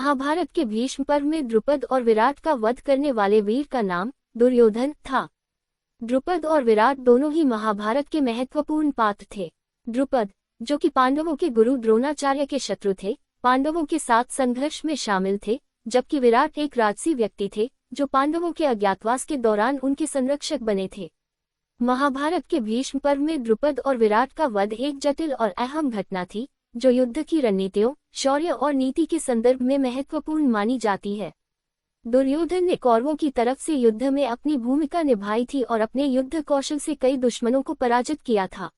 महाभारत के भीष्म पर्व में द्रुपद और विराट का वध करने वाले वीर का नाम दुर्योधन था। द्रुपद और विराट दोनों ही महाभारत के महत्वपूर्ण पात्र थे। द्रुपद, जो कि पांडवों के गुरु द्रोणाचार्य के शत्रु थे, पांडवों के साथ संघर्ष में शामिल थे, जबकि विराट एक राजसी व्यक्ति थे जो पांडवों के अज्ञातवास के दौरान उनके संरक्षक बने थे। महाभारत के भीष्म पर्व में द्रुपद और विराट का वध एक जटिल और अहम घटना थी, जो युद्ध की रणनीतियों, शौर्य और नीति के संदर्भ में महत्वपूर्ण मानी जाती है। दुर्योधन ने कौरवों की तरफ से युद्ध में अपनी भूमिका निभाई थी और अपने युद्ध कौशल से कई दुश्मनों को पराजित किया था।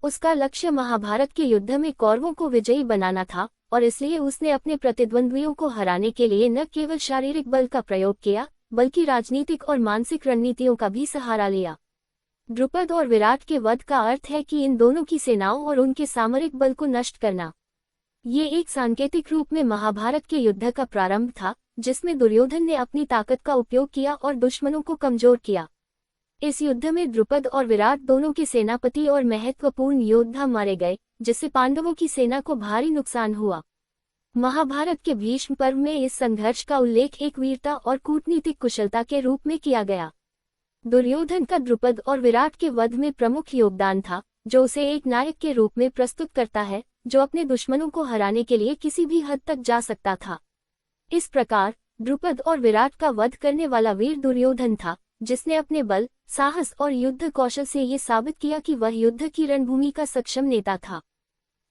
उसका लक्ष्य महाभारत के युद्ध में कौरवों को विजयी बनाना था और इसलिए उसने अपने प्रतिद्वंद्वियों को हराने के लिए न केवल शारीरिक बल का प्रयोग किया, बल्कि राजनीतिक और मानसिक रणनीतियों का भी सहारा लिया। द्रुपद और विराट के वध का अर्थ है कि इन दोनों की सेनाओं और उनके सामरिक बल को नष्ट करना। ये एक सांकेतिक रूप में महाभारत के युद्ध का प्रारंभ था, जिसमें दुर्योधन ने अपनी ताकत का उपयोग किया और दुश्मनों को कमजोर किया। इस युद्ध में द्रुपद और विराट दोनों के सेनापति और महत्वपूर्ण योद्धा मारे गए, जिससे पांडवों की सेना को भारी नुकसान हुआ। महाभारत के भीष्म पर्व में इस संघर्ष का उल्लेख एक वीरता और कूटनीतिक कुशलता के रूप में किया गया। दुर्योधन का द्रुपद और विराट के वध में प्रमुख योगदान था, जो उसे एक नायक के रूप में प्रस्तुत करता है, जो अपने दुश्मनों को हराने के लिए किसी भी हद तक जा सकता था। इस प्रकार द्रुपद और विराट का वध करने वाला वीर दुर्योधन था, जिसने अपने बल, साहस और युद्ध कौशल से ये साबित किया कि वह युद्ध की रणभूमि का सक्षम नेता था।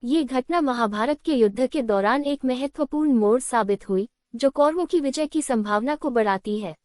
ये घटना महाभारत के युद्ध के दौरान एक महत्वपूर्ण मोड़ साबित हुई, जो कौरवों की विजय की संभावना को बढ़ाती है।